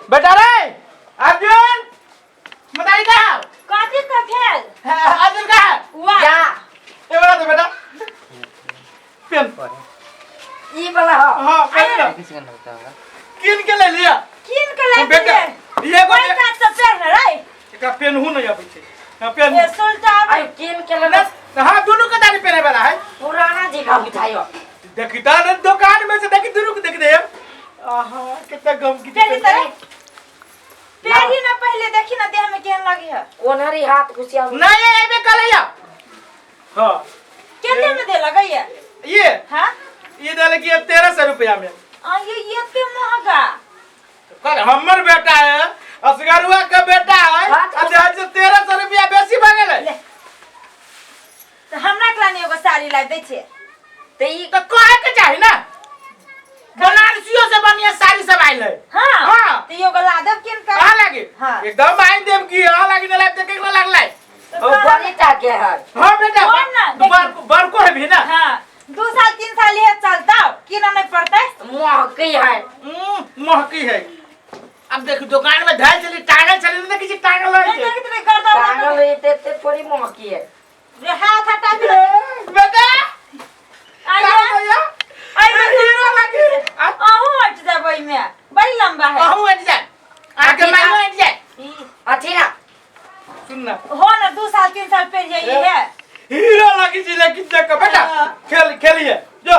बेटा रे अर्जुन बताई का कथी का खेल अर्जुन का वाह जा ये वाला तो बेटा पेन ई वाला हो हां पेन लो किसी का लगता होगा किन के ले लिया किन के ले बेटा ये कोई का सब पेन रे का पेन हूं नहीं आबै छे हां पेन ये सुल्टा आई किन के ले हां दोनों का दारी पेने वाला है पुराना जगह बिठायो देखी ता दुकान में से देखी दोनों को देख दे आहा कितना गम की पेन तरह पेरी ना पहले देखी ना देह में केहन लगी है कोनहरी हाथ घुसिया नहीं एबे कलैया हां कितने में दे लगा ये हां ये डाले कि 1300 रुपया में ये इतने महंगा कल हमर बेटा है असगरुआ का बेटा है आज 1300 रुपया बेसी भागल है तो हमरा के लाने एगो साड़ी ला दे छे ते ई तो कहे के चाहि ना बनारसियों से बढ़िया साड़ी सब आइल है हां हां तो यो गला दब किन का कहां लागे हां एकदम आइन देव की हां लागी न लाग केकरा लागलै ओ बड़ी टाके है हां बेटा कौन ना, बर को है भी ना हां 2 साल 3 साल ये चलता कि ना नहीं पड़ता महकी है महकी है अब देख दुकान में धाय चली टांगल चली ना किसी टांगल है नहीं कितने कर दो टांगल ये थोड़ी महकी है रे हाथ हटा दे बेटा आया आई हीरो लगी आहू हट जा बई में बड़ी लंबा है आहू हट जा आगे मारो हट जा अच्छी ना सुन ना हो ना 2 साल 3 साल पे यही है हीरो लगी जिले कितने का बेटा खेल खेलिए जो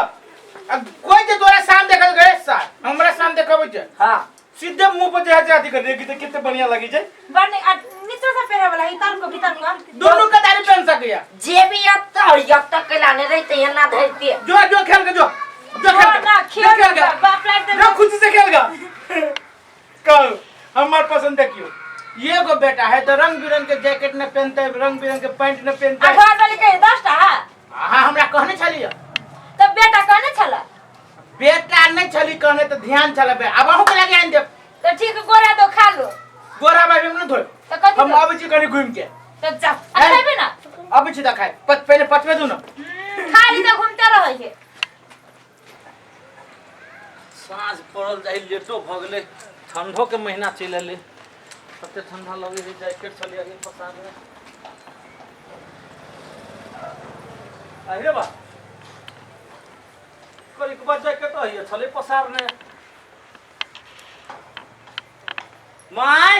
अब कोई जे तोरा साम देखल गए सार हमरा साम देखब जे हां सीधे मुंह पर जे जाती कर दे कितने बढ़िया लगी जे बने नीचे से पेरे वाला इतर को भीतर को दोनों का दाढ़ी पहन सकिया जे भी अब तक के लाने रहते हैं ना धरती जो खेल के जो ना खेल गा बाप लाइट दे जो खुशी से खेल गा कल हमार पसंद देखियो ये गो बेटा है तो रंग बिरंग के जैकेट न पहनते रंग बिरंग के पैंट न पहनते घर वाले के 10 टा हां हमरा कहने छलिए तो बेटा कहने छला बेटा नहीं छली कहने तो ध्यान चला बे अब अहू के लगे आन दे तो ठीक गोरा तो खा लो गोरा भाई हम न धोय तो कथि हम अब जी करी घूम के तो जा अच्छा भी ना अब छी खाए पहले पचवे दू ना खाली तो घूमते रहे है सांझ पड़ल जाई लेटो भ गेले ठंडो के महीना चल एले कते ठंडा लगे है जैकेट चली आगे पसार में अरे बा करी के बाद जैकेट है चले पसार में माय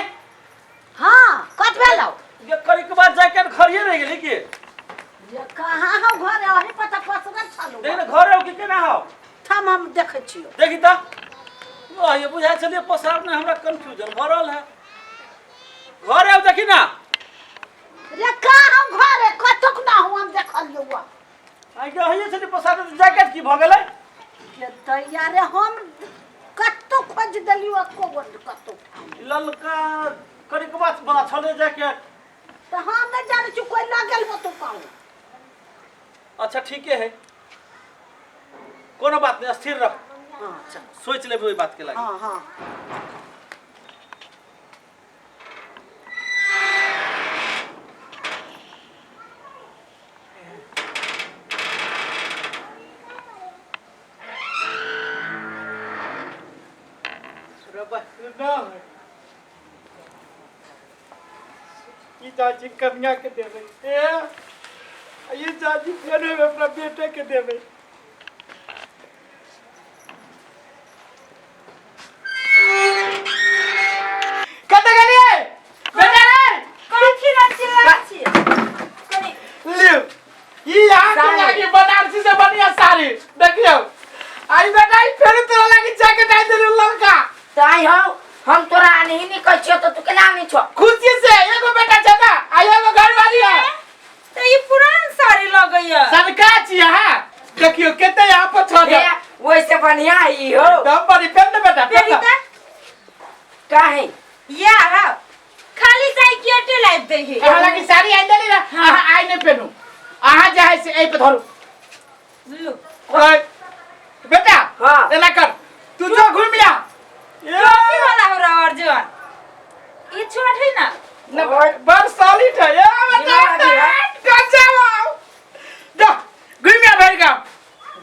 हां कत भेलौ ये करी के बाद जैकेट खरिए रह गेली के ये कहां हो घर अहि पता पसरल छलौ देख घर हो कि केना हो हम देखै छियो देखी त ये बुझा चलिए पसार में हमरा कंफ्यूजन भरल है घर आओ देखी ना रे कहां घर कतक ना हो हम देखलियो वा आई के हइए चली पसार में जैकेट की भ गेलै के तैयार हम कत्तो खोज देलियो को कत्तो ललका करी के बाद बड़ा छले जैकेट त हम न जाने छु कोई लागल हो तो पाऊ अच्छा ठीक है कोनो बात नहीं स्थिर रख हां अच्छा सोच लेबे ओई बात के लागे हां हां ये चाची कन्या के देवे ये चाची फेरे में अपना बेटे के देवे कते गलिए बेटा रे कथि ना चिल्ला छी कनी लियो ये यहां के लागी बनारसी से बढ़िया साड़ी देखियो आई बेटा ई फेर तोरा लागी जैकेट आई दे लड़का ताई हो हम तोरा आने ही नहीं कहियो तो तू केना आनी छो खुशी से एगो बेटा छै ना आ एगो घरवाली है तो ये पुरान साड़ी लगैया सबका छिया हां देखियो केते यहां पर छ दे वैसे बढ़िया ही हो दम बड़ी पेन बेटा पेरी पेन त काहे यार खाली जैकेट लाइव दे है कहा लगी साड़ी आई देली ना आहा आई नहीं पहनू आहा जे है से ए पे धरू लो ओए बेटा हां एना कर तू जो घूम लिया कथि वाला हो रहा अर्जुन ये छोड़ है ना बड़ सॉलिड है बेटा कच्चा वाओ जा घूम लिया भाई का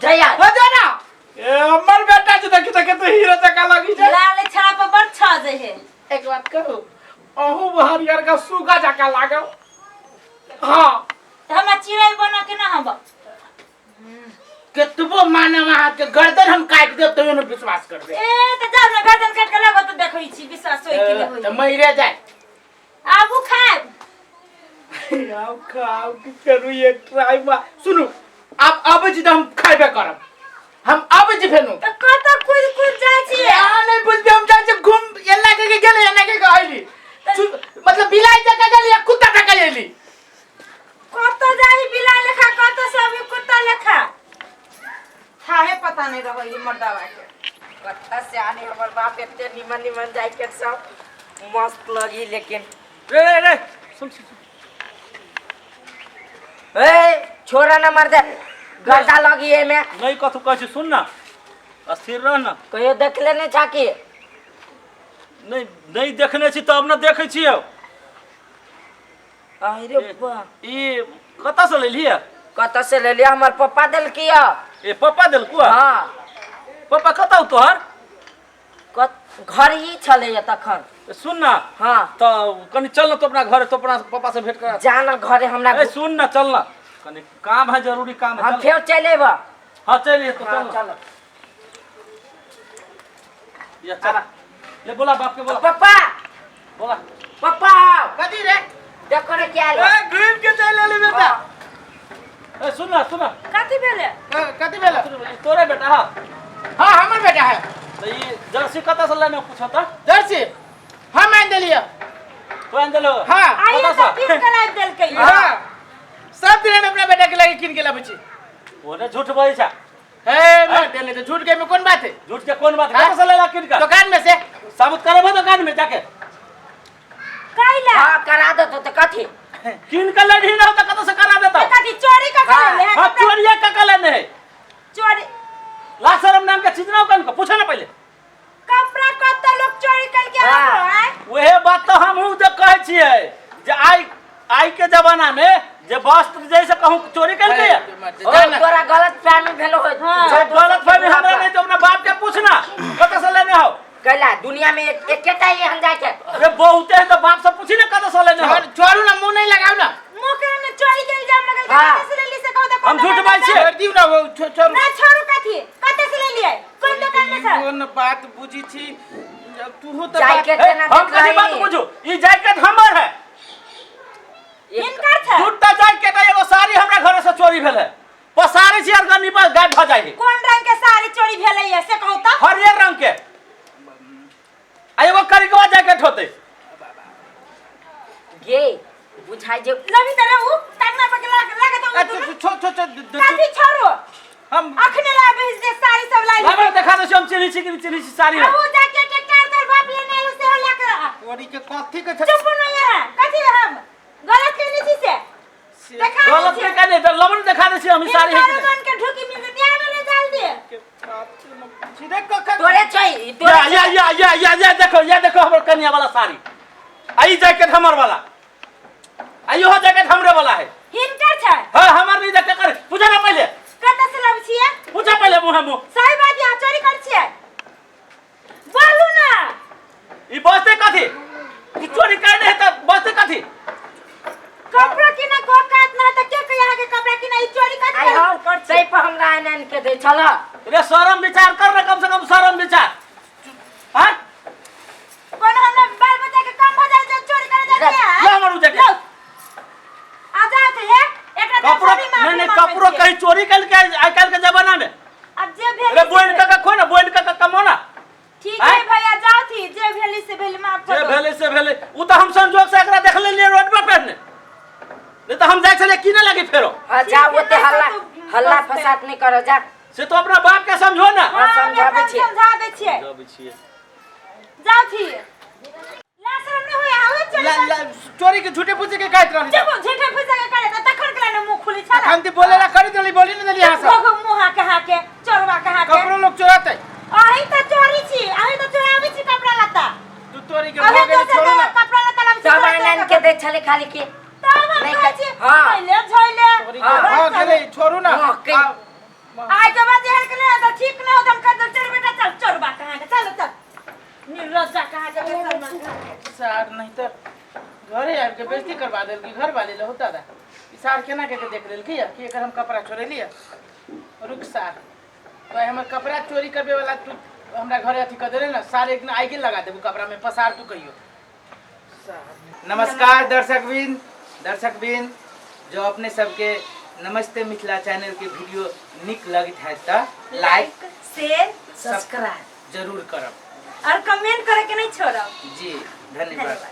जया हो जा ना ए हमर बेटा जे देखि त के तो हीरो जका लगी छै लाल छड़ा पर बड़ छ दे है। एक बात कहू अहू हरियर का सुगा जाका लागल हाँ तो हम चिड़ै बना के ना हम केतबो मानव हाथ के गर्दन हम काट देब तो न विश्वास करबे ए त जाऊ न गर्दन काट के लगो तो देखै छी विश्वास होई कि नहीं तो होई मरे जाए आबू खाब आओ खाओ कि करू ये ट्राई मा सुनु अब जी हम खाइबे करब हम अब जी फेनु त कत कुद जाय छी यहाँ नहीं बुझबे हम जाय छी घूम एना के गेले एना के आइली मतलब बिलाई जका गेली या कुत्ता जका गेली कत जाई बिलाई लेखा कत सब कुत्ता लेखा थाहे पता नहीं रहो ये मर्दावा के कत्ता से आने हमर बाप एते निमन जैकेट सब मस्त लगी लेकिन रे सुन ए छोरा न मर दे गर्दा लगी ए में नहीं कथु कहै छी सुन ना स्थिर रह ना कहियो देखले नहीं छाकी नहीं देखने छी तब न देखै छी अरे बा ई कतऽ से लेलिए कत्ता से ले लिया हमर पापा दिल किया ए पापा देलको हां पापा कतऽ तोहर घर ही छले या तखन सुन ना हां तो कनी चल ना तो अपना घर तो अपना पापा से भेंट करा जाना घरे हमरा ए सुन ना चल ना कनी काम है जरूरी काम है हम फिर चले बा हां चलिए तो हां चल चलो ये चल ले बोला बाप के बोला पापा बोला पापा कदी रे देखो रे क्या लो ए घूम के चल ले बेटा ए सुन ना कथि भेले कदी बेला तोरे बेटा हां हां हमर बेटा है तो ये जर्सी कतऽ से लेने पूछा था जर्सी हम आन देलिए तो आन देलो हां आइए कतऽ तो से फिर कनाइ देल के हां सब दिन हम अपना बेटा के लगे किन के लाबै छी ओने झूठ बोलै छा ए मत देले तो झूठ के में कौन बात है झूठ के कौन बात हाँ? कतऽ से लेला किन का दुकान में से साबुत करबो दुकान में जाके काइला हां करा दो तो कथी किन का लेनी ना तो कतऽ से करा देता कथि चोरी का हाँ, करे हां चोरिया का लेने है चोरी ला शर्म नाम का चीज ना कन को पूछो ना पहले कपड़ा कत लोग चोरी करके हाँ। आए वहे बात तो हमहू जे कहै छियै जे आई के जमाना में जे वस्त्र जैसे कहूं चोरी कर के ओ तोरा गलत फहमी भेलो हो जो गलत फहमी हमरा नहीं तो अपना बाप के पूछना कतऽ से लेने हो कहला दुनिया में एकेटा ही हम जाके अरे बहुते है तो बाप से पूछी ना कतऽ से लेने हो छोड़ू ना मुंह नहीं लगाओ ना मुके में चोरी के इल्जाम लगल हाँ। कते से ले ली से कहू तो हम झूठ बात छियै छोड़ दियो ना वो छोड़ू ना छोड़ू कथि कते से ले लिए कोन दुकान में से कौन बात बुझी छी जब तू हो तो जैकेट ए, ना हम कथी बात बुझू ई जैकेट हमर है इनकर था दूटा जैकेट है एगो साड़ी हमरा घर से चोरी भेल है पसारी छी अरगनी पर गायब भ जाई है कोन रंग के साड़ी चोरी भेलै है से कहू तो हरियर रंग के आ एगो करिकवा जैकेट होते गे बुझाई जे लगी त रहू टांगना पकड़ लगे तो छोड़ कथि छोड़ू हम अखने ला भेज दे साड़ी सब लाई हमरा देखा दे हम चिन्ही छी साड़ी है अब जाके टेक्टर दर बाप लेने आलू से लेके ओरी के कथी के चुप न है कथि हम गलत कहनी छी से देखा गलत के कहने तो लवन देखा दे छी हम साड़ी है कि मन के ढुकी में से ध्यान ले डाल दे सीधे कखन तोरे छै तोरे या देखो हमर कन्या वाला साड़ी आई जैकेट हमर वाला आइयो जैकेट हमरे वाला है हिनकर छै हां हमर नहीं जैकेट कर पूछा ना पहले कत से लब छिए पूछा पहले मुंह सही बात यहाँ चोरी कर छिए बोलू ना ई बसते कथी तू चोरी करने है त बसते कथी कपड़ा की ना को काट ना त के यहाँ के कपड़ा की ना ई चोरी कर आई हो सही पर हमरा आनन के दे चल रे शर्म विचार कर ना कम से कम शर्म विचार हां कोन हमरा बाल बच्चा के कम हो जाए चोरी करे जाते हैं ला हमर जैकेट आजाद है एकरा कपड़ो नहीं कपड़ो कहीं चोरी कर के आज कल के जमाना में अब जे भेल रे बोइन का खो ना बोइन का कमोना ठीक है भैया जाओ थी जे भेली से भेली माफ कर जे दो भेले उ तो हम संजोग से एकरा देख लेलिए रोड पर पहने नहीं तो हम जाय छले किने लगी फेरो जा ओते हल्ला फसाद नहीं करो जा से तो अपना बाप के समझो ना हाँ, समझाबे छियै। समझा दे छियै जाबे छियै जाओ थी लाशरम नहीं होया आवे चोरी के झूठे पूछे के कहत रहनी जब झूठे फुसा के करे त तखन के लाने मुंह खुली छला हम ती बोले ला करी देली बोली न देली हां देखो मुंह के चोरवा कहा के कपड़ो लोग चोराते आही त चोरी छी आही त चोरावी छी कपड़ा लता तू चोरी के अबे भागे छोड़ ना कपड़ा लता लब सब आनन के दे छले खाली के नहीं नहीं कहै छी हाँ। पहले झोइले चोरी के भाग गेले छोड़ू ना हाँ, के- आज के बाद हेर के ले त ठीक न हो हम कर चल बेटा चल चोरवा कहा के चल चल निर्लज्जा कहाँ के बेसन सार नहीं तो घरे आके के बेइज्जती करवा देल की घर वाले ले होता था सार केना के देख लेल की कि एकर हम कपड़ा चोरे लिया रुक सार तो हमर कपड़ा चोरी करबे वाला तू हमरा घरे अथी कर देले ना सार एक दिन आगे लगा देबू कपड़ा में पसार तू कहियो नमस्कार दर्शकबिन जो अपने सबके नमस्ते मिथिला चैनल के वीडियो निक लगित है त लाइक शेयर सब्सक्राइब जरूर करब और कमेंट करे के नहीं छोड़ब जी धन्यवाद